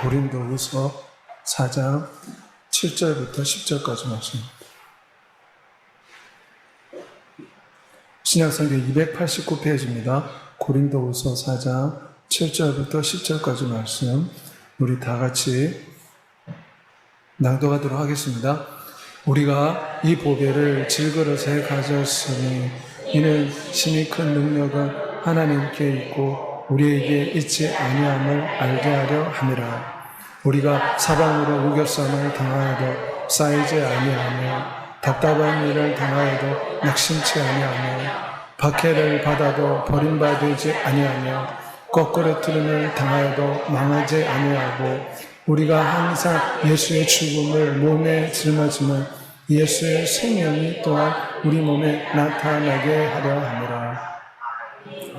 고린도후서 4장 7절부터 10절까지 말씀입니다. 신약성경 289페이지입니다. 고린도후서 4장 7절부터 10절까지 말씀 우리 다 같이 낭독하도록 하겠습니다. 우리가 이 보배를 질그릇에 가졌으니 이는 심히 큰 능력은 하나님께 있고 우리에게 있지 아니함을 알게 하려 함이라. 우리가 사방으로 우겨쌈을 당하여도 쌓이지 아니하며 답답한 일을 당하여도 낙심치 아니하며 박해를 받아도 버림받지 아니하며 거꾸로 틀림을 당하여도 망하지 아니하고 우리가 항상 예수의 죽음을 몸에 짊어지면 예수의 생명이 또한 우리 몸에 나타나게 하려 함이라.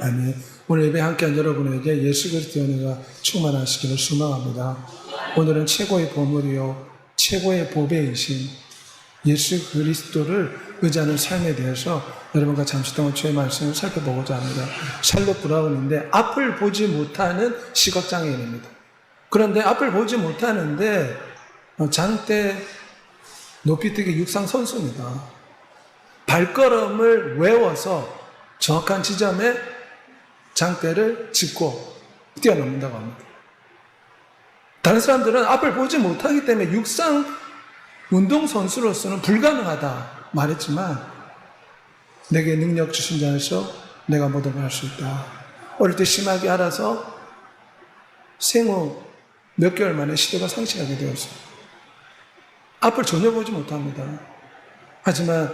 아멘. 오늘 예배 함께한 여러분에게 예수 그리스도의 은혜가 충만하시기를 소망합니다. 오늘은 최고의 보물이요 최고의 보배이신 예수 그리스도를 의지하는 삶에 대해서 여러분과 잠시 동안 주의 말씀을 살펴보고자 합니다. 샬롯 브라운인데 앞을 보지 못하는 시각장애인입니다. 그런데 앞을 보지 못하는데 장대 높이뛰기 육상 선수입니다. 발걸음을 외워서 정확한 지점에 장대를 짚고 뛰어넘는다고 합니다. 다른 사람들은 앞을 보지 못하기 때문에 육상 운동선수로서는 불가능하다 말했지만 내게 능력 주신 자에서 내가 모든 걸 할 수 있다. 어릴 때 심하게 알아서 생후 몇 개월 만에 시대가 상실하게 되었어요. 앞을 전혀 보지 못합니다. 하지만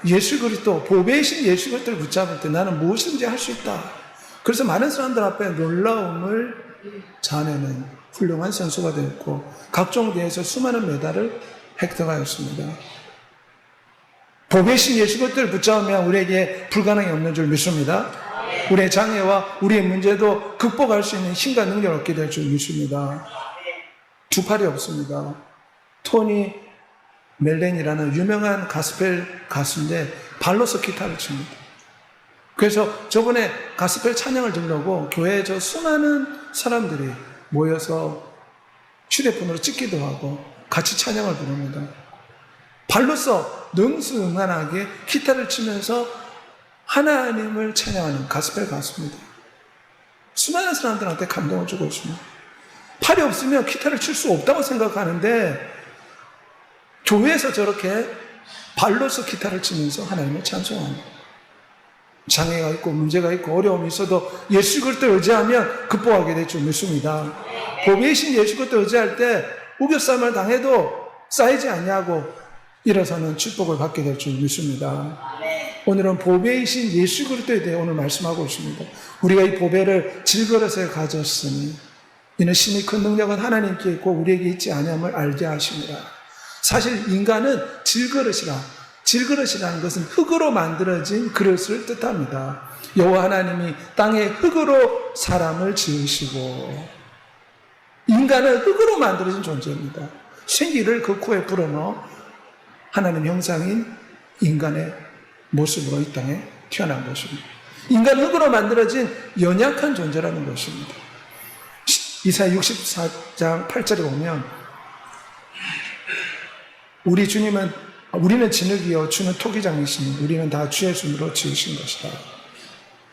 예수 그리스도, 보배이신 예수 그리스도를 붙잡을 때 나는 무엇인지 할 수 있다. 그래서 많은 사람들 앞에 놀라움을 자아내는 훌륭한 선수가 되었고 각종 대회에서 수많은 메달을 획득하였습니다. 보배이신 예수 그리스도를 붙잡으면 우리에게 불가능이 없는 줄 믿습니다. 우리의 장애와 우리의 문제도 극복할 수 있는 힘과 능력을 얻게 될 줄 믿습니다. 두 팔이 없습니다. 토니 멜렌이라는 유명한 가스펠 가수인데 발로서 기타를 칩니다. 그래서 저번에 가스펠 찬양을 들으려고 교회에 저 수많은 사람들이 모여서 휴대폰으로 찍기도 하고 같이 찬양을 부릅니다. 발로서 능수능란하게 기타를 치면서 하나님을 찬양하는 가스펠 가수입니다. 수많은 사람들한테 감동을 주고 있습니다. 팔이 없으면 기타를 칠 수 없다고 생각하는데 교회에서 저렇게 발로서 기타를 치면서 하나님을 찬송합니다. 장애가 있고 문제가 있고 어려움이 있어도 예수 그리스도를 의지하면 극복하게 될 줄 믿습니다. 보배이신 예수 그리스도를 의지할 때 우겨쌈을 당해도 쌓이지 않냐고 일어서는 축복을 받게 될 줄 믿습니다. 오늘은 보배이신 예수 그리스도에 대해 오늘 말씀하고 있습니다. 우리가 이 보배를 질그릇에 가졌으니 이는 심히 큰 능력은 하나님께 있고 우리에게 있지 아니함을 알게 하심이라. 사실 인간은 질그릇이라는 것은 흙으로 만들어진 그릇을 뜻합니다. 여호와 하나님이 땅에 흙으로 사람을 지으시고 인간은 흙으로 만들어진 존재입니다. 생기를 그 코에 불어넣어 하나님 형상인 인간의 모습으로 이 땅에 태어난 것입니다. 인간은 흙으로 만들어진 연약한 존재라는 것입니다. 이사야 64장 8절에 보면 우리는 진흙이요 주는 토기장이시니 우리는 다 주의 손으로 지으신 것이다.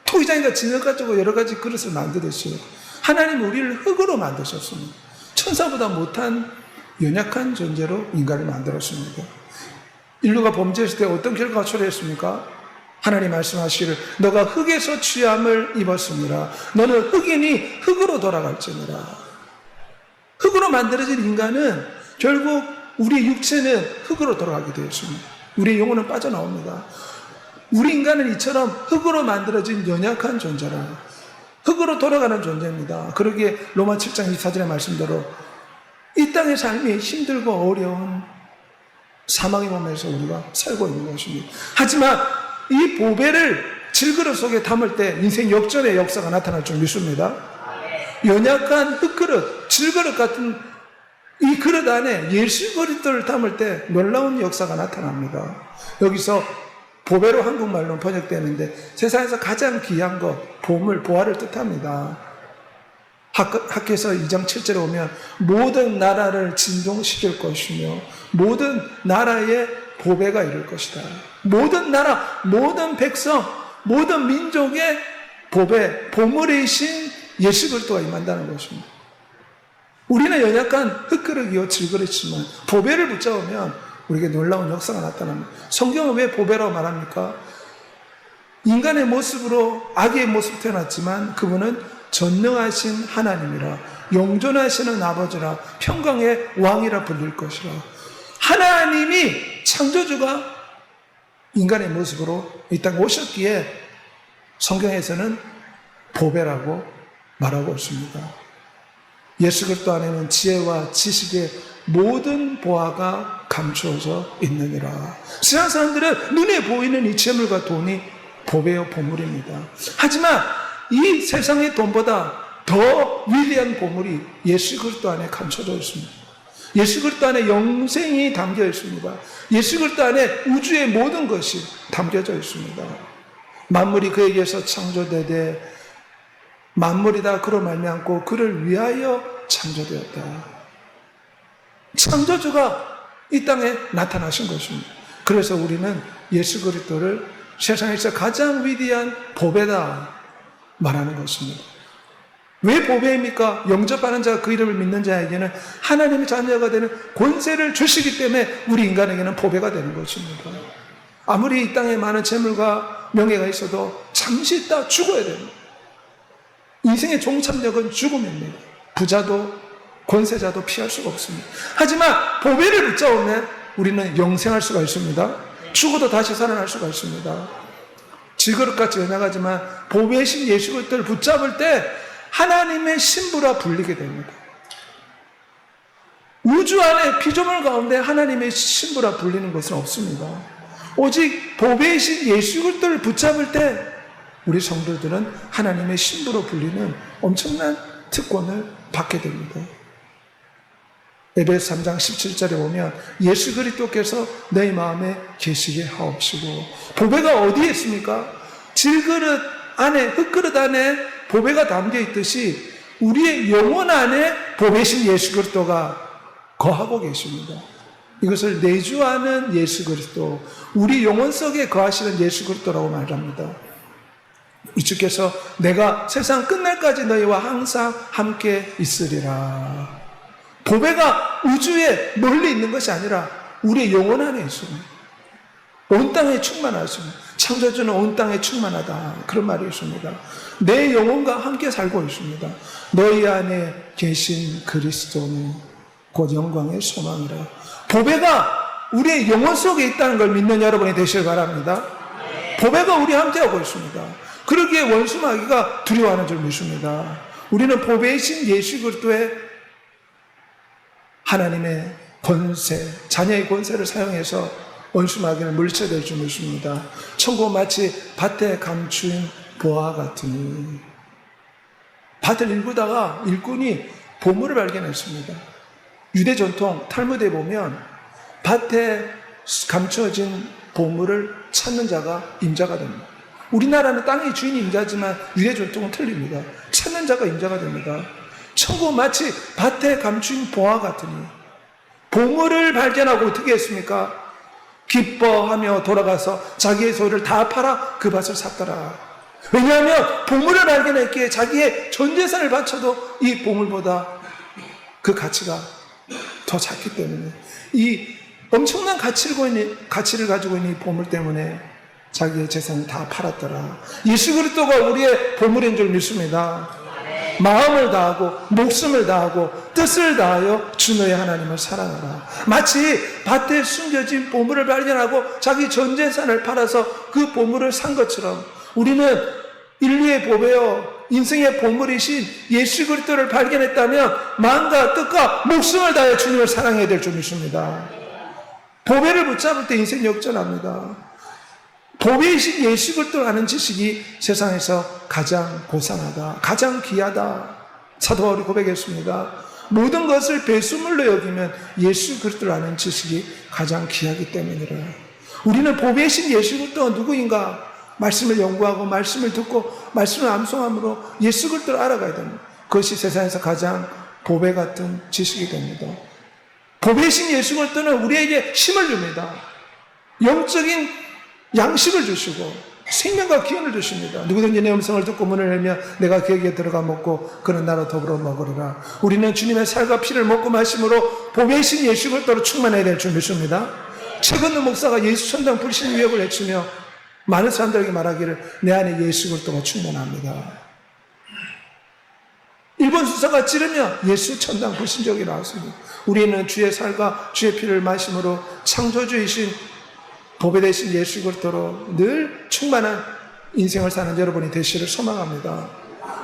토기장이가 진흙 가지고 여러 가지 그릇을 만들었어요. 하나님은 우리를 흙으로 만드셨습니다. 천사보다 못한 연약한 존재로 인간을 만들었습니다. 인류가 범죄했을 때 어떤 결과가 초래했습니까? 하나님 말씀하시기를 너가 흙에서 취함을 입었습니다. 너는 흙이니 흙으로 돌아갈지니라. 흙으로 만들어진 인간은 결국 우리 육체는 흙으로 돌아가게 되었습니다. 우리의 영혼은 빠져나옵니다. 우리 인간은 이처럼 흙으로 만들어진 연약한 존재라. 흙으로 돌아가는 존재입니다. 그러기에 로마 7장 24절의 말씀대로 이 땅의 삶이 힘들고 어려운 사망의 몸에서 우리가 살고 있는 것입니다. 하지만 이 보배를 질그릇 속에 담을 때 인생 역전의 역사가 나타날 줄 믿습니다. 연약한 흙그릇, 질그릇 같은 이 그릇 안에 예수 그리스도를 담을 때 놀라운 역사가 나타납니다. 여기서 보배로 한국말로 번역되는데 세상에서 가장 귀한 것, 보물, 보화를 뜻합니다. 학교에서 2장 7절에 보면 모든 나라를 진동시킬 것이며 모든 나라에 보배가 이룰 것이다. 모든 나라, 모든 백성, 모든 민족의 보배, 보물이신 예수 그리스도가 임한다는 것입니다. 우리는 연약한 흙그릇이요 질그릇이지만 보배를 붙잡으면 우리에게 놀라운 역사가 나타납니다. 성경은 왜 보배라고 말합니까? 인간의 모습으로 악의 모습 태어났지만 그분은 전능하신 하나님이라 영존하시는 아버지라 평강의 왕이라 불릴 것이라. 하나님이 창조주가 인간의 모습으로 이 땅에 오셨기에 성경에서는 보배라고 말하고 있습니다. 예수 그리스도 안에는 지혜와 지식의 모든 보화가 감추어져 있느니라. 세상 사람들은 눈에 보이는 이 재물과 돈이 보배요 보물입니다. 하지만 이 세상의 돈보다 더 위대한 보물이 예수 그리스도 안에 감춰져 있습니다. 예수 그리스도 안에 영생이 담겨 있습니다. 예수 그리스도 안에 우주의 모든 것이 담겨져 있습니다. 만물이 그에게서 창조되되 만물이 다 그로 말미암고 그를 위하여 창조되었다. 창조주가 이 땅에 나타나신 것입니다. 그래서 우리는 예수 그리스도를 세상에서 가장 위대한 보배다 말하는 것입니다. 왜 보배입니까? 영접하는 자, 그 이름을 믿는 자에게는 하나님의 자녀가 되는 권세를 주시기 때문에 우리 인간에게는 보배가 되는 것입니다. 아무리 이 땅에 많은 재물과 명예가 있어도 잠시 있다 죽어야 됩니다. 인생의 종착역은 죽음입니다. 부자도 권세자도 피할 수가 없습니다. 하지만 보배를 붙잡으면 우리는 영생할 수가 있습니다. 죽어도 다시 살아날 수가 있습니다. 질그릇같이 연약하지만 보배신 예수 그리스도를 붙잡을 때 하나님의 신부라 불리게 됩니다. 우주 안에 피조물 가운데 하나님의 신부라 불리는 것은 없습니다. 오직 보배이신 예수 그리스도를 붙잡을 때 우리 성도들은 하나님의 신부로 불리는 엄청난 특권을 받게 됩니다. 에베소 3장 17절에 보면 예수 그리스도께서 너희 마음에 계시게 하옵시고. 보배가 어디에 있습니까? 질그릇 안에, 흙그릇 안에 보배가 담겨 있듯이 우리의 영혼 안에 보배신 예수 그리스도가 거하고 계십니다. 이것을 내주하는 예수 그리스도, 우리 영혼 속에 거하시는 예수 그리스도라고 말합니다. 이 주께서 내가 세상 끝날까지 너희와 항상 함께 있으리라. 보배가 우주에 멀리 있는 것이 아니라 우리의 영혼 안에 있습니다. 온 땅에 충만하십니다. 창조주는 온 땅에 충만하다, 그런 말이 있습니다. 내 영혼과 함께 살고 있습니다. 너희 안에 계신 그리스도는 곧 영광의 소망이라. 보배가 우리의 영혼 속에 있다는 걸 믿는 여러분이 되시길 바랍니다. 보배가 우리 함께하고 있습니다. 그러기에 원수 마귀가 두려워하는 줄 믿습니다. 우리는 보배이신 예수 그리스도의 하나님의 권세, 자녀의 권세를 사용해서 원수 마귀를 물리쳐야 될 줄 믿습니다. 천국은 마치 밭에 감추인 보화 같으니. 밭을 일구다가 일꾼이 보물을 발견했습니다. 유대 전통 탈무드에 보면 밭에 감추어진 보물을 찾는 자가 임자가 됩니다. 우리나라는 땅의 주인이 임자지만 유대 전통은 틀립니다. 찾는 자가 임자가 됩니다. 천국은 마치 밭에 감춘 보화 같으니. 보물을 발견하고 어떻게 했습니까? 기뻐하며 돌아가서 자기의 소유를 다 팔아 그 밭을 샀더라. 왜냐하면 보물을 발견했기에 자기의 전 재산을 바쳐도 이 보물보다 그 가치가 더 작기 때문에, 이 엄청난 가치를 가지고 있는 이 보물 때문에 자기의 재산을 다 팔았더라. 예수 그리스도가 우리의 보물인 줄 믿습니다. 마음을 다하고 목숨을 다하고 뜻을 다하여 주 너의 하나님을 사랑하라. 마치 밭에 숨겨진 보물을 발견하고 자기 전 재산을 팔아서 그 보물을 산 것처럼 우리는 인류의 보배요 인생의 보물이신 예수 그리스도를 발견했다면 마음과 뜻과 목숨을 다하여 주님을 사랑해야 될 줄 믿습니다. 보배를 붙잡을 때 인생 역전합니다. 보배이신 예수 그리스도를 아는 지식이 세상에서 가장 고상하다, 가장 귀하다. 사도 바울이 고백했습니다. 모든 것을 배수물로 여기면 예수 그리스도를 아는 지식이 가장 귀하기 때문이라. 우리는 보배이신 예수 그리스도가 누구인가 말씀을 연구하고 말씀을 듣고 말씀을 암송함으로 예수 그리스도를 알아가야 됩니다. 그것이 세상에서 가장 보배 같은 지식이 됩니다. 보배이신 예수 그리스도는 우리에게 힘을 줍니다. 영적인 양식을 주시고 생명과 기운을 주십니다. 누구든지 내 음성을 듣고 문을 열면 내가 그에게 들어가 먹고 그는 나로 더불어 먹으리라. 우리는 주님의 살과 피를 먹고 마심으로 보배이신 예수 그리스도로 충만해야 될 줄 믿습니다. 최근의 목사가 예수 천당 불신 위협을 외치며 많은 사람들에게 말하기를 내 안에 예수 그리스도가 충만합니다. 일본 수사가 찌르며 예수 천당 불신족이 나왔습니다. 우리는 주의 살과 주의 피를 마심으로 창조주이신 보배되신 예수 그리스도로 늘 충만한 인생을 사는 여러분이 되시기를 소망합니다.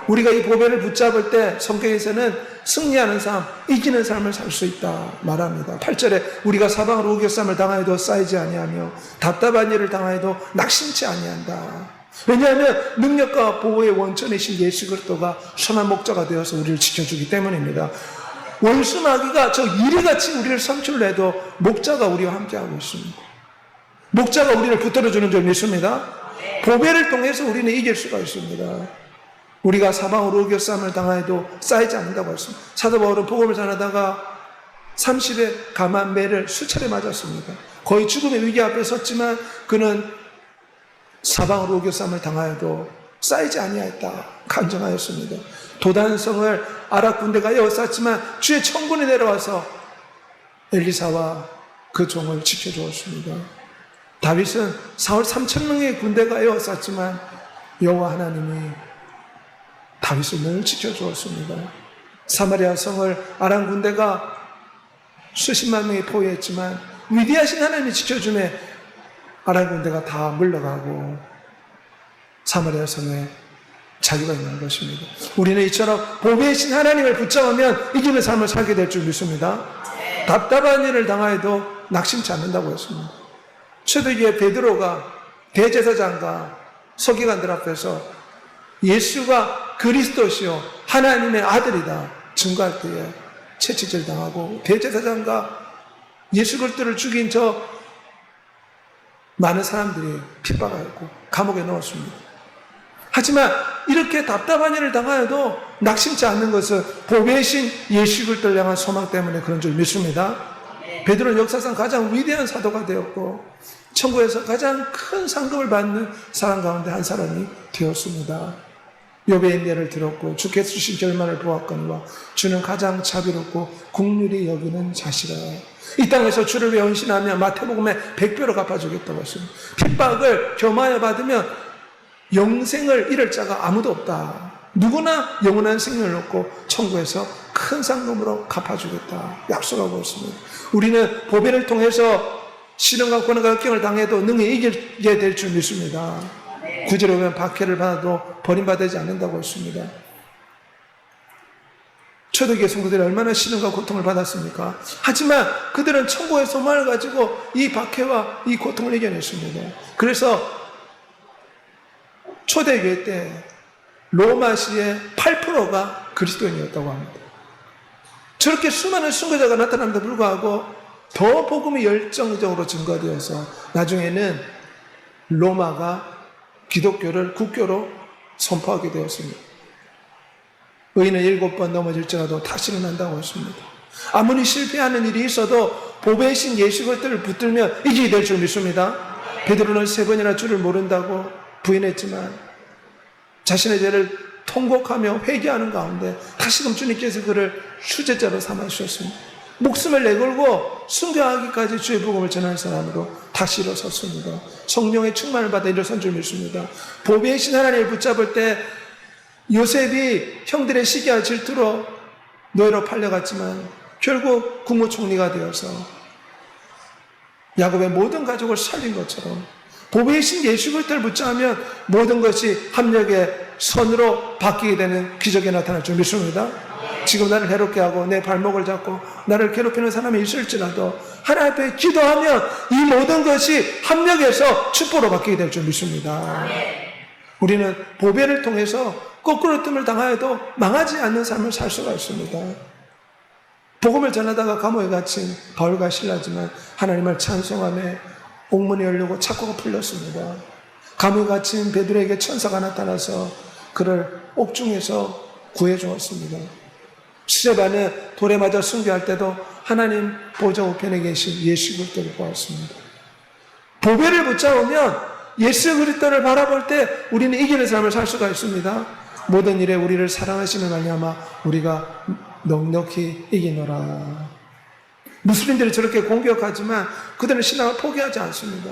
우리가 이 보배를 붙잡을 때 성경에서는 승리하는 삶, 이기는 삶을 살 수 있다 말합니다. 8절에 우리가 사방으로 우겨쌈을 당하여도 쌓이지 아니하며 답답한 일을 당하여도 낙심치 아니한다. 왜냐하면 능력과 보호의 원천이신 예수 그리스도가 선한 목자가 되어서 우리를 지켜주기 때문입니다. 원수 마귀가 저 이리같이 우리를 삼킬래도 목자가 우리와 함께하고 있습니다. 목자가 우리를 붙들어주는 줄 믿습니다. 보배를 통해서 우리는 이길 수가 있습니다. 우리가 사방으로 우겨쌈을 당하여도 쌓이지 않는다고 했습니다. 사도 바울은 복음을 전하다가 30의 감한 매를 수차례 맞았습니다. 거의 죽음의 위기 앞에 섰지만 그는 사방으로 우겨쌈을 당하여도 쌓이지 아니하였다 간증하였습니다. 도단성을 아랍 군대가 에워쌌지만 주의 천군이 내려와서 엘리사와 그 종을 지켜주었습니다. 다윗은 사울 3,000명의 군대가 에워쌌지만 여호와 하나님이 다윗을 늘 지켜주었습니다. 사마리아 성을 아람 군대가 수십만 명이 포위했지만 위대하신 하나님이 지켜주매 아람 군대가 다 물러가고 사마리아 성에 자유가 있는 것입니다. 우리는 이처럼 보배이신 하나님을 붙잡으면 이기는 삶을 살게 될 줄 믿습니다. 답답한 일을 당하여도 낙심치 않는다고 했습니다. 초대교회 베드로가 대제사장과 서기관들 앞에서 예수가 그리스도시요 하나님의 아들이다 증거할 때에 채찍질 당하고 대제사장과 예수 그리스도를 죽인 저 많은 사람들이 핍박하였고 감옥에 넣었습니다. 하지만 이렇게 답답한 일을 당하여도 낙심치 않는 것은 보배이신 예수 그리스도를 향한 소망 때문에 그런 줄 믿습니다. 베드로는 역사상 가장 위대한 사도가 되었고 천국에서 가장 큰 상급을 받는 사람 가운데 한 사람이 되었습니다. 욥의 예를 들었고 주께서 주신 결말을 보았거니와 주는 가장 자비롭고 긍휼히 여기는 자시라. 이 땅에서 주를 위해 헌신하며 마태복음에 100배로 갚아주겠다고 했습니다. 핍박을 겸하여 받으면 영생을 잃을 자가 아무도 없다. 누구나 영원한 생명을 얻고 천국에서 큰 상금으로 갚아주겠다 약속하고 있습니다. 우리는 보배를 통해서 시련과 고난과 역경을 당해도 능히 이기게 될 줄 믿습니다. 구절에 보면 박해를 받아도 버림받지 않는다고 했습니다. 초대교회 성도들이 얼마나 시련과 고통을 받았습니까? 하지만 그들은 천국의 소망을 가지고 이 박해와 이 고통을 이겨냈습니다. 그래서 초대교회 때 로마시의 8%가 그리스도인이었다고 합니다. 저렇게 수많은 순교자가 나타남에도 불구하고 더 복음이 열정적으로 증가되어서 나중에는 로마가 기독교를 국교로 선포하게 되었습니다. 의인은 7번 넘어질지라도 다시 일어난다고 했습니다. 아무리 실패하는 일이 있어도 보배이신 예수 그리스도를 붙들면 이기게 될 줄 믿습니다. 베드로는 3번이나 주를 모른다고 부인했지만 자신의 죄를 통곡하며 회개하는 가운데 다시금 주님께서 그를 수제자로 삼아주셨습니다. 목숨을 내걸고 순교하기까지 주의 복음을 전하는 사람으로 다시 일어섰습니다. 성령의 충만을 받아 일어선 줄 믿습니다. 보배이신 하나님을 붙잡을 때 요셉이 형들의 시기와 질투로 노예로 팔려갔지만 결국 국무총리가 되어서 야곱의 모든 가족을 살린 것처럼 보배이신 예수 그리스도를 붙잡으면 모든 것이 합력의 선으로 바뀌게 되는 기적이 나타날 줄 믿습니다. 지금 나를 해롭게 하고 내 발목을 잡고 나를 괴롭히는 사람이 있을지라도 하나님 앞에 기도하면 이 모든 것이 합력해서 축복으로 바뀌게 될 줄 믿습니다. 우리는 보배를 통해서 거꾸로 뜸을 당하여도 망하지 않는 삶을 살 수가 있습니다. 복음을 전하다가 감옥에 갇힌 바울과 실라지만 하나님을 찬송하며 옥문이 열리고 착고가 풀렸습니다. 감옥에 갇힌 베드로에게 천사가 나타나서 그를 옥중에서 구해주었습니다. 스데반은 돌에 맞아 순교할 때도 하나님 보좌 우편에 계신 예수 그리스도를 보았습니다. 보배를 붙잡으면 예수 그리스도를 바라볼 때 우리는 이기는 삶을 살 수가 있습니다. 모든 일에 우리를 사랑하시는 말미암아 우리가 넉넉히 이기노라. 무슬림들이 저렇게 공격하지만 그들은 신앙을 포기하지 않습니다.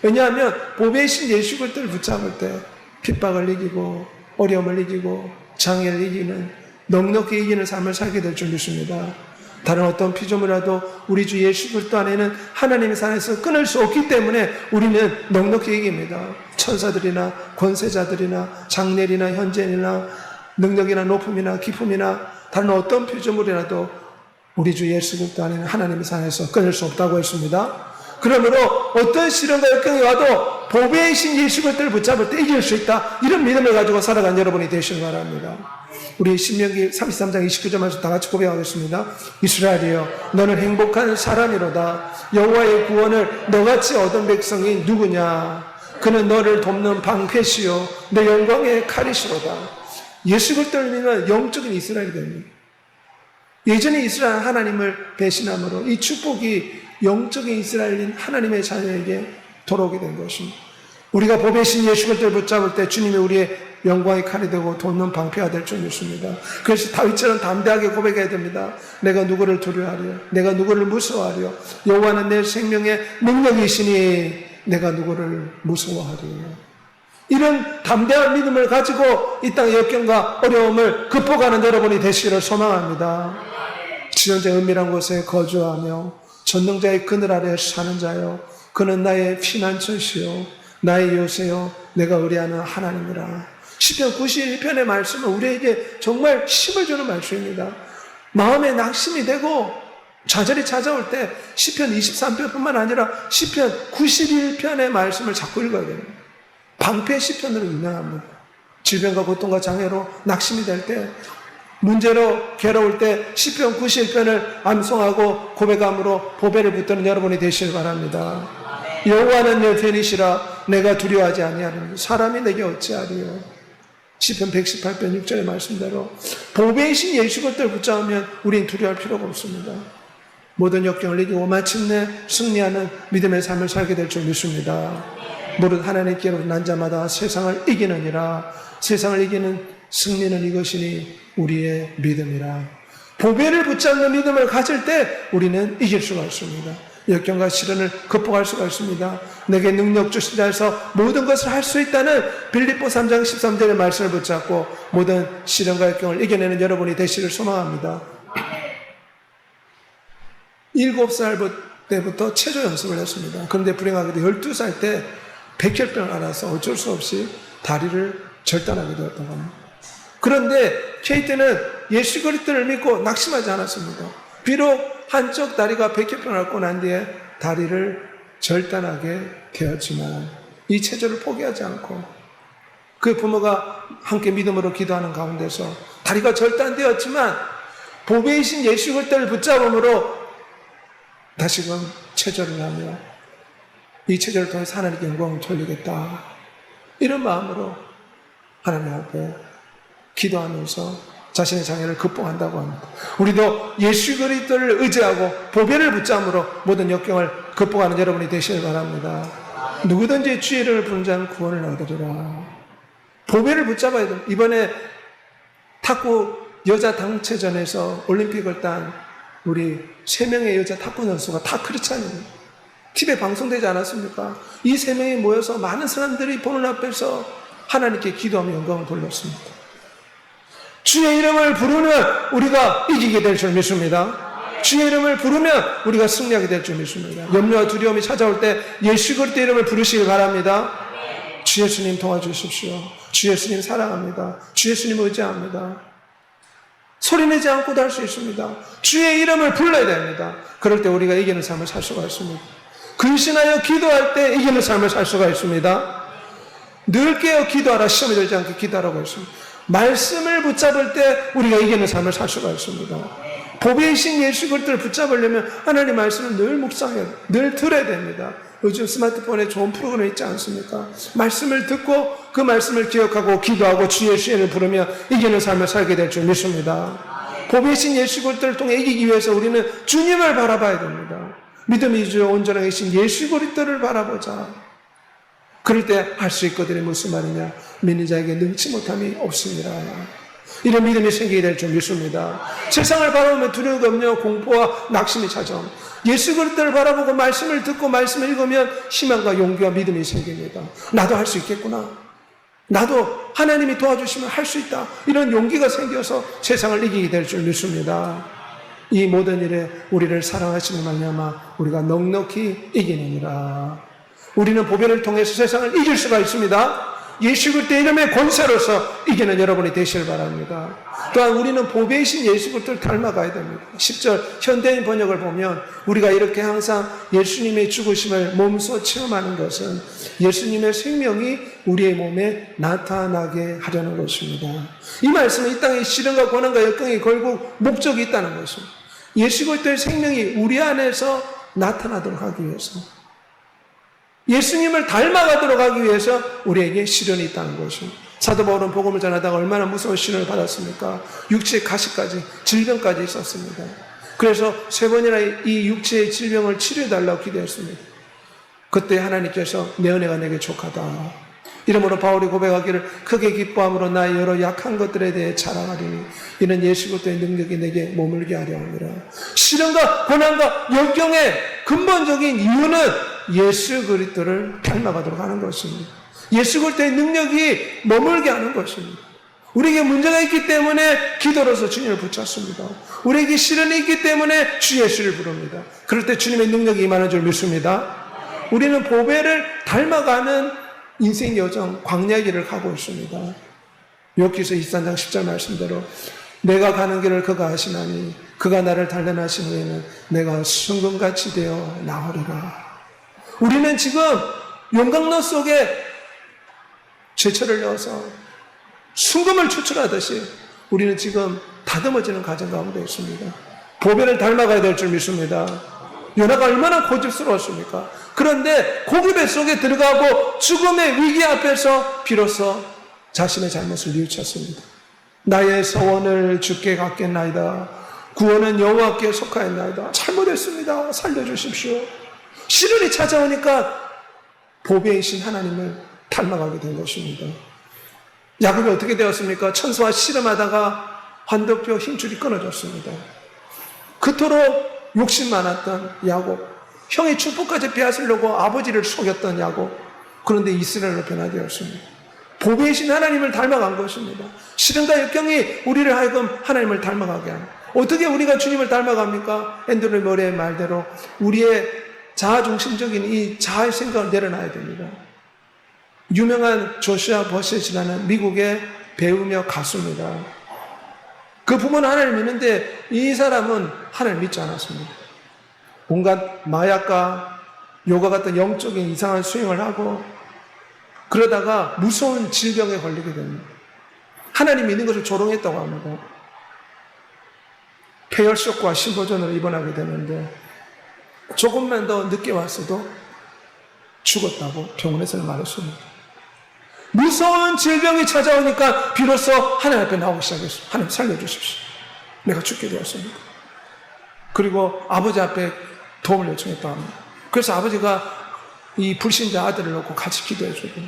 왜냐하면 보배이신 예수 그리스도를 붙잡을 때 핍박을 이기고 어려움을 이기고 장애를 이기는 넉넉히 이기는 삶을 살게 될 줄 믿습니다. 다른 어떤 피조물이라도 우리 주 예수 그리스도 안에는 하나님의 산에서 끊을 수 없기 때문에 우리는 넉넉히 이깁니다. 천사들이나 권세자들이나 장례리나 현재이나 능력이나 높음이나 기품이나 다른 어떤 피조물이라도 우리 주 예수 그리스도 안에는 하나님의 산에서 끊을 수 없다고 했습니다. 그러므로 어떤 시련과 역경이 와도 보배이신 예수 그리스도를 붙잡을 때 이길 수 있다. 이런 믿음을 가지고 살아간 여러분이 되시길 바랍니다. 우리 신명기 33장 29절 말씀 다 같이 고백하겠습니다. 이스라엘이여 너는 행복한 사람이로다. 여호와의 구원을 너같이 얻은 백성이 누구냐. 그는 너를 돕는 방패시요 내 영광의 칼이시로다. 예수 그리스도를 믿는 영적인 이스라엘이 됩니다. 예전에 이스라엘 하나님을 배신함으로 이 축복이 영적인 이스라엘인 하나님의 자녀에게 돌아오게 된 것입니다. 우리가 보배신 예수 그리스도를 붙잡을 때 주님이 우리의 영광의 칼이 되고 돕는 방패가 될 줄 믿습니다. 그래서 다윗처럼 담대하게 고백해야 됩니다. 내가 누구를 두려워하려? 내가 누구를 무서워하려? 여호와는 내 생명의 능력이시니 내가 누구를 무서워하려? 이런 담대한 믿음을 가지고 이 땅의 역경과 어려움을 극복하는 여러분이 되시기를 소망합니다. 지존자의 은밀한 곳에 거주하며 전능자의 그늘 아래 사는 자요 그는 나의 피난처시요 나의 요새요 내가 의뢰하는 하나님이라. 시편 91편의 말씀은 우리에게 정말 힘을 주는 말씀입니다. 마음에 낙심이 되고 좌절이 찾아올 때 시편 23편뿐만 아니라 시편 91편의 말씀을 자꾸 읽어야 됩니다. 방패 시편으로 유명합니다. 질병과 고통과 장애로 낙심이 될 때, 문제로 괴로울 때 시편 91편을 암송하고 고백함으로 보배를 붙드는 여러분이 되시길 바랍니다. 여호와는 내 편이시라 내가 두려워하지 아니하리니 사람이 내게 어찌하리요. 시편 118편 6절의 말씀대로 보배이신 예수 그리스도를 붙잡으면 우린 두려워할 필요가 없습니다. 모든 역경을 이기고 마침내 승리하는 믿음의 삶을 살게 될 줄 믿습니다. 무릇 하나님께로 난 자마다 세상을 이기느니라. 세상을 이기는 승리는 이것이니 우리의 믿음이라. 보배를 붙잡는 믿음을 가질 때 우리는 이길 수가 있습니다. 역경과 시련을 극복할 수가 있습니다. 내게 능력 주신 자에서 모든 것을 할 수 있다는 빌립보 3장 13절의 말씀을 붙잡고 모든 시련과 역경을 이겨내는 여러분이 되시기를 소망합니다. 7살 때부터 체조 연습을 했습니다. 그런데 불행하게도 12살 때 백혈병을 앓아서 어쩔 수 없이 다리를 절단하게 되었다고 합니다. 그런데 케이트는 예수 그리스도를 믿고 낙심하지 않았습니다. 비록 한쪽 다리가 백혈병을 앓고 난 뒤에 다리를 절단하게 되었지만 이 체조를 포기하지 않고 그 부모가 함께 믿음으로 기도하는 가운데서 다리가 절단되었지만 보배이신 예수 그리스도를 붙잡음으로 다시금 체조를 하며 이 체조를 통해서 하나님께 영광을 돌리겠다. 이런 마음으로 하나님 앞에 기도하면서 자신의 장애를 극복한다고 합니다. 우리도 예수 그리스도를 의지하고 보배를 붙잡음으로 모든 역경을 극복하는 여러분이 되시길 바랍니다. 누구든지 주의 이름을 부르는 자는 구원을 얻으리라. 보배를 붙잡아야 됩니다. 이번에 탁구 여자 단체전에서 올림픽을 딴 우리 3명의 여자 탁구 선수가 다 크리스찬입니다. TV에 방송되지 않았습니까? 이 3명이 모여서 많은 사람들이 보는 앞에서 하나님께 기도하며 영광을 돌렸습니다. 주의 이름을 부르면 우리가 이기게 될 줄 믿습니다. 주의 이름을 부르면 우리가 승리하게 될 줄 믿습니다. 염려와 두려움이 찾아올 때 예수 그리스도의 이름을 부르시길 바랍니다. 주 예수님 도와주십시오. 주 예수님 사랑합니다. 주 예수님 의지합니다. 소리내지 않고도 할 수 있습니다. 주의 이름을 불러야 됩니다. 그럴 때 우리가 이기는 삶을 살 수가 있습니다. 근신하여 기도할 때 이기는 삶을 살 수가 있습니다. 늘 깨어 기도하라. 시험이 들지 않게 기도하라고 했습니다. 말씀을 붙잡을 때 우리가 이기는 삶을 살 수가 있습니다. 보배이신 예수 그리스도를 붙잡으려면 하나님 말씀을 늘 묵상해야 돼요. 늘 들어야 됩니다. 요즘 스마트폰에 좋은 프로그램 있지 않습니까? 말씀을 듣고 그 말씀을 기억하고 기도하고 주 예수의 이름을 부르며 이기는 삶을 살게 될 줄 믿습니다. 보배의 신 예수 그리스도를 통해 이기기 위해서 우리는 주님을 바라봐야 됩니다. 믿음이 주 온전하게 계신 예수 그리스도를 바라보자. 그럴 때 할 수 있거든요. 무슨 말이냐? 믿는 자에게 능치 못함이 없습니다. 이런 믿음이 생기게 될 줄 믿습니다. 세상을 바라보면 두려움, 염려, 공포와 낙심이 찾아옵니다. 예수 그리스도를 바라보고 말씀을 듣고 말씀을 읽으면 희망과 용기와 믿음이 생깁니다. 나도 할 수 있겠구나. 나도 하나님이 도와주시면 할 수 있다. 이런 용기가 생겨서 세상을 이기게 될 줄 믿습니다. 이 모든 일에 우리를 사랑하시는 말미암아 우리가 넉넉히 이기느니라. 우리는 보배를 통해서 세상을 이길 수가 있습니다. 예수 그리스도의 이름의 권세로서 이기는 여러분이 되시길 바랍니다. 또한 우리는 보배이신 예수 그리스도를 닮아가야 됩니다. 10절 현대인 번역을 보면 우리가 이렇게 항상 예수님의 죽으심을 몸소 체험하는 것은 예수님의 생명이 우리의 몸에 나타나게 하려는 것입니다. 이 말씀은 이 땅의 시련과 고난과 역경이 결국 목적이 있다는 것입니다. 예수 그리스도의 생명이 우리 안에서 나타나도록 하기 위해서, 예수님을 닮아가도록 하기 위해서 우리에게 시련이 있다는 것입니다. 사도 바울은 복음을 전하다가 얼마나 무서운 시련을 받았습니까? 육체의 가시까지, 질병까지 있었습니다. 그래서 3번이나 이 육체의 질병을 치료해달라고 기도했습니다. 그때 하나님께서 내 은혜가 내게 족하다. 이러므로 바울이 고백하기를 크게 기뻐함으로 나의 여러 약한 것들에 대해 자랑하리니 이는 예수 그리스도의 능력이 내게 머물게 하려 함이라. 시련과 고난과 역경의 근본적인 이유는 예수 그리스도를 닮아가도록 하는 것입니다. 예수 그리스도의 능력이 머물게 하는 것입니다. 우리에게 문제가 있기 때문에 기도로서 주님을 붙잡습니다. 우리에게 시련이 있기 때문에 주 예수를 부릅니다. 그럴 때 주님의 능력이 임하는 줄 믿습니다. 우리는 보배를 닮아가는 인생 여정, 광야 길을 가고 있습니다. 욥기서 23장 10절 말씀대로 내가 가는 길을 그가 아시나니 그가 나를 단련하신 후에는 내가 순금같이 되어 나오리라. 우리는 지금 용광로 속에 제철을 넣어서 순금을 추출하듯이 우리는 지금 다듬어지는 과정 가운데 있습니다. 보배를 닮아가야 될 줄 믿습니다. 요나가 얼마나 고집스러웠습니까? 그런데 고기배 속에 들어가고 죽음의 위기 앞에서 비로소 자신의 잘못을 뉘우쳤습니다. 나의 서원을 주께 갖겠나이다. 구원은 여호와께 속하였나이다. 잘못했습니다. 살려주십시오. 시련이 찾아오니까 보배이신 하나님을 닮아가게 된 것입니다. 야곱이 어떻게 되었습니까? 천사와 씨름하다가 환도뼈 힘줄이 끊어졌습니다. 그토록 욕심 많았던 야곱, 형의 축복까지 빼앗으려고 아버지를 속였던 야곱, 그런데 이스라엘로 변화되었습니다. 보배이신 하나님을 닮아간 것입니다. 시련과 역경이 우리를 하여금 하나님을 닮아가게 합니다. 어떻게 우리가 주님을 닮아갑니까? 앤드류 머레의 말대로 우리의 자아중심적인 이 자아의 생각을 내려놔야 됩니다. 유명한 조슈아 버셋이라는 미국의 배우며 가수입니다. 그 부모는 하나님을 믿는데 이 사람은 하나님을 믿지 않았습니다. 온갖 마약과 요가 같은 영적인 이상한 수행을 하고 그러다가 무서운 질병에 걸리게 됩니다. 하나님 믿는 것을 조롱했다고 합니다. 폐혈쇼크와 심부전으로 입원하게 되는데 조금만 더 늦게 왔어도 죽었다고 병원에서 말했습니다. 무서운 질병이 찾아오니까 비로소 하나님 앞에 나오기 시작했습니다. 하나님 살려주십시오. 내가 죽게 되었습니다. 그리고 아버지 앞에 도움을 요청했다고 합니다. 그래서 아버지가 이 불신자 아들을 놓고 같이 기도해 주고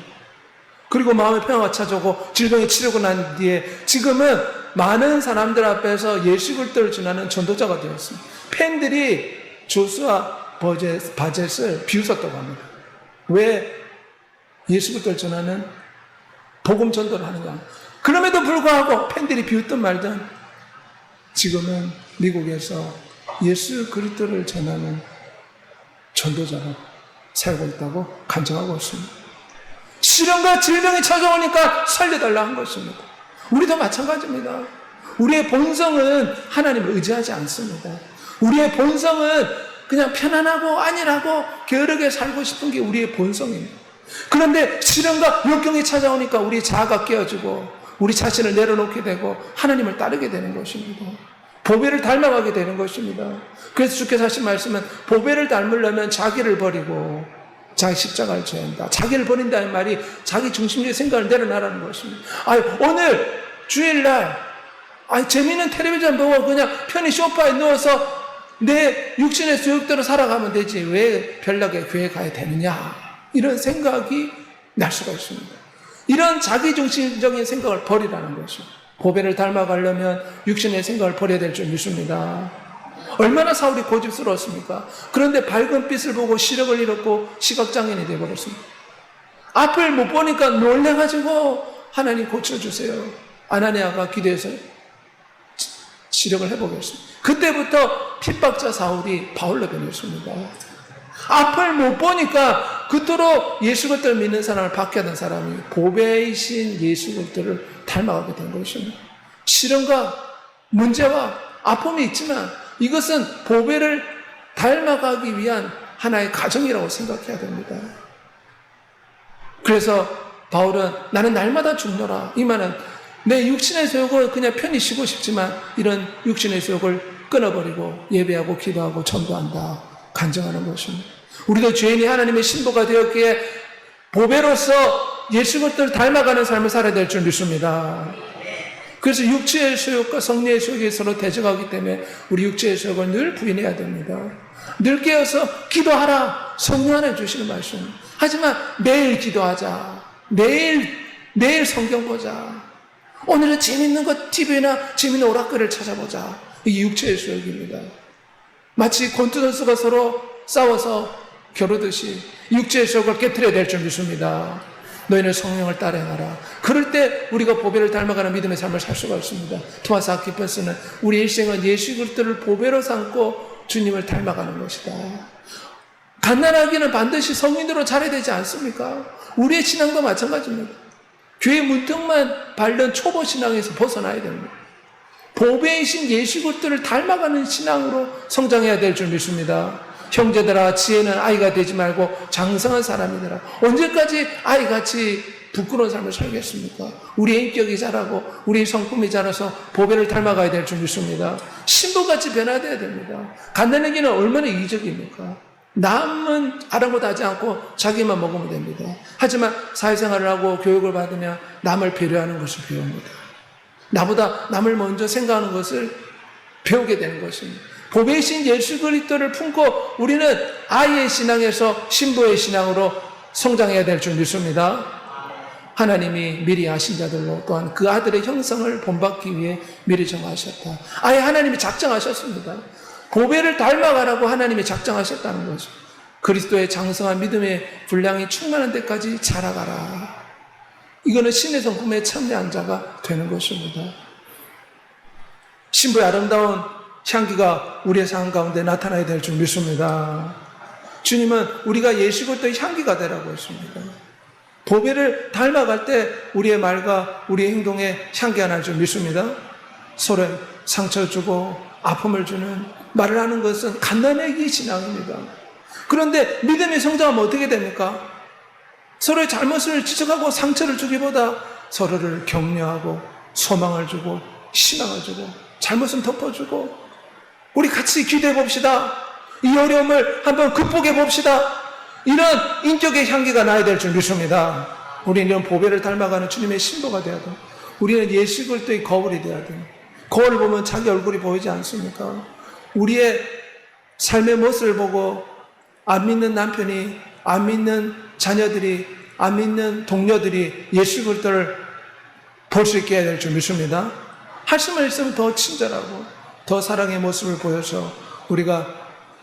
그리고 마음의 평화가 찾아오고 질병이 치르고 난 뒤에 지금은 많은 사람들 앞에서 예수 그리스도를 전하는 전도자가 되었습니다. 팬들이 조수아 바젯을 비웃었다고 합니다. 왜 예수 그리스도를 전하는 복음 전도를 하느냐. 그럼에도 불구하고 팬들이 비웃든 말든 지금은 미국에서 예수 그리스도를 전하는 전도자로 살고 있다고 간증하고 있습니다. 시련과 질병이 찾아오니까 살려달라 한 것입니다. 우리도 마찬가지입니다. 우리의 본성은 하나님을 의지하지 않습니다. 우리의 본성은 그냥 편안하고 안일하고 게으르게 살고 싶은 게 우리의 본성입니다. 그런데 시련과 역경이 찾아오니까 우리 자아가 깨어지고 우리 자신을 내려놓게 되고 하나님을 따르게 되는 것입니다. 보배를 닮아가게 되는 것입니다. 그래서 주께서 하신 말씀은 보배를 닮으려면 자기를 버리고 자기 십자가를 져야 한다. 자기를 버린다는 말이 자기 중심적인 생각을 내려놔라는 것입니다. 오늘 주일날 재미있는 텔레비전 보고 그냥 편히 소파에 누워서 내 육신의 소욕대로 살아가면 되지 왜 별나게 교회 가야 되느냐, 이런 생각이 날 수가 있습니다. 이런 자기중심적인 생각을 버리라는 것이죠. 보배를 닮아가려면 육신의 생각을 버려야 될 줄 믿습니다. 얼마나 사울이 고집스러웠습니까? 그런데 밝은 빛을 보고 시력을 잃었고 시각장애인이 되어버렸습니다. 앞을 못 보니까 놀래가지고 하나님 고쳐주세요. 아나니아가 기도해서 시력을 회복했습니다. 그때부터 핍박자 사울이 바울로 변했습니다. 앞을 못 보니까 그토록 예수 그리스도를 믿는 사람을 박해하던 사람이 보배이신 예수 그리스도를 닮아가게 된 것입니다. 시련과 문제와 아픔이 있지만 이것은 보배를 닮아가기 위한 하나의 과정이라고 생각해야 됩니다. 그래서 바울은 나는 날마다 죽노라. 이 말은 내 육신의 소욕을 그냥 편히 쉬고 싶지만 이런 육신의 소욕을 끊어버리고 예배하고 기도하고 전도한다, 간증하는 것입니다. 우리도 죄인이 하나님의 신부가 되었기에 보배로서 예수 그리스도를 닮아가는 삶을 살아야 될 줄 믿습니다. 그래서 육체의 소욕과 성령의 소욕이 서로 대적하기 때문에 우리 육체의 소욕을 늘 부인해야 됩니다. 늘 깨어서 기도하라, 성령 안에 주시는 말씀. 하지만 매일 기도하자, 매일 성경 보자, 오늘은 재밌는 것 TV나 재밌는 오락글을 찾아보자. 이게 육체의 소욕입니다. 마치 곤투선수가 서로 싸워서 겨루듯이 육체의 소욕을 깨트려야 될 줄 믿습니다. 너희는 성령을 따라 행하라. 그럴 때 우리가 보배를 닮아가는 믿음의 삶을 살 수가 있습니다. 토마스 아퀴퍼스는 우리 일생은 예수 그리스도를 보배로 삼고 주님을 닮아가는 것이다. 갓난아기는 반드시 성인으로 자라야 되지 않습니까? 우리의 신앙도 마찬가지입니다. 교회 문턱만 밟는 초보 신앙에서 벗어나야 됩니다. 보배이신 예수 그리스도를 닮아가는 신앙으로 성장해야 될 줄 믿습니다. 형제들아, 지혜는 아이가 되지 말고 장성한 사람이더라. 언제까지 아이같이 부끄러운 삶을 살겠습니까? 우리의 인격이 자라고 우리의 성품이 자라서 보배를 닮아가야 될 줄 믿습니다. 신부같이 변화되어야 됩니다. 갓난아기는 얼마나 이기적입니까? 남은 아랑곳하지 않고 자기만 먹으면 됩니다. 하지만 사회생활을 하고 교육을 받으면 남을 배려하는 것을 배웁니다. 나보다 남을 먼저 생각하는 것을 배우게 되는 것입니다. 보배이신 예수 그리스도를 품고 우리는 아이의 신앙에서 신부의 신앙으로 성장해야 될 줄 믿습니다. 하나님이 미리 아신 자들로 또한 그 아들의 형상을 본받기 위해 미리 정하셨다. 아예 하나님이 작정하셨습니다. 보배를 닮아가라고 하나님이 작정하셨다는 거죠. 그리스도의 장성한 믿음의 분량이 충만한 데까지 자라가라. 이거는 신의 성품에 참여한 자가 되는 것입니다. 신부의 아름다운 향기가 우리의 삶 가운데 나타나야 될 줄 믿습니다. 주님은 우리가 예수 그리스도의 향기가 되라고 했습니다. 보배를 닮아갈 때 우리의 말과 우리의 행동에 향기가 날 줄 믿습니다. 서로 상처 주고 아픔을 주는 말을 하는 것은 갓난아기 신앙입니다. 그런데 믿음이 성장하면 어떻게 됩니까? 서로의 잘못을 지적하고 상처를 주기보다 서로를 격려하고 소망을 주고 희망을 주고 잘못은 덮어주고 우리 같이 기도해 봅시다. 이 어려움을 한번 극복해 봅시다. 이런 인격의 향기가 나야 될 줄 믿습니다. 우리는 이런 보배를 닮아가는 주님의 신부가 되어야 돼. 우리는 예수 그리스도의 거울이 되어야 돼. 거울을 보면 자기 얼굴이 보이지 않습니까? 우리의 삶의 모습을 보고 안 믿는 남편이, 안 믿는 자녀들이, 안 믿는 동료들이 예수 그리스도를 볼 수 있게 해야 될 줄 믿습니다. 할 수만 있으면 더 친절하고 더 사랑의 모습을 보여서 우리가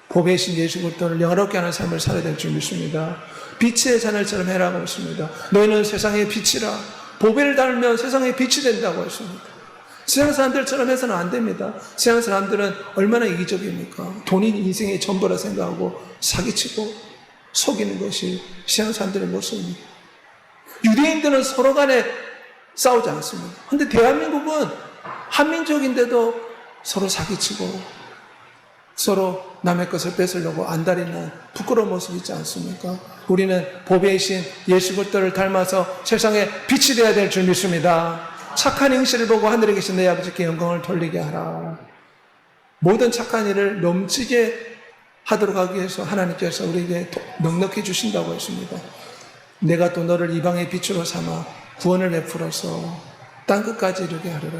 보배이신 예수 그리스도를 영화롭게 하는 삶을 살아야 될 줄 믿습니다. 빛의 자녀처럼 해라고 했습니다. 너희는 세상의 빛이라. 보배를 닮으면 세상의 빛이 된다고 했습니다. 세상 사람들처럼 해서는 안 됩니다. 세상 사람들은 얼마나 이기적입니까? 돈이 인생의 전부라 생각하고 사기치고 속이는 것이 세상 사람들의 모습입니다. 유대인들은 서로 간에 싸우지 않습니다. 그런데 대한민국은 한민족인데도 서로 사기치고 서로 남의 것을 뺏으려고 안달있는 부끄러운 모습이 있지 않습니까? 우리는 보배이신 예수 그리스도를 닮아서 세상에 빛이 되어야 될 줄 믿습니다. 착한 행실을 보고 하늘에 계신 내 아버지께 영광을 돌리게 하라. 모든 착한 일을 넘치게 하도록 하기 위해서 하나님께서 우리에게 넉넉히 주신다고 했습니다. 내가 또 너를 이방의 빛으로 삼아 구원을 베풀어서 땅끝까지 이르게 하리라.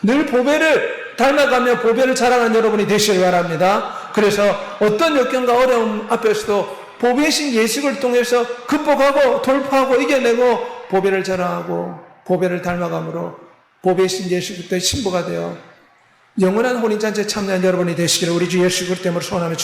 늘 보배를 닮아가며 보배를 자랑하는 여러분이 되시길 바랍니다. 그래서 어떤 역경과 어려움 앞에서도 보배이신 예수를 통해서 극복하고 돌파하고 이겨내고 보배를 자랑하고 보배를 닮아감으로 보배이신 예수 그리스도의 신부가 되어 영원한 혼인잔치에 참여한 여러분이 되시기를 우리 주 예수 그리스도 이름으로 소원하며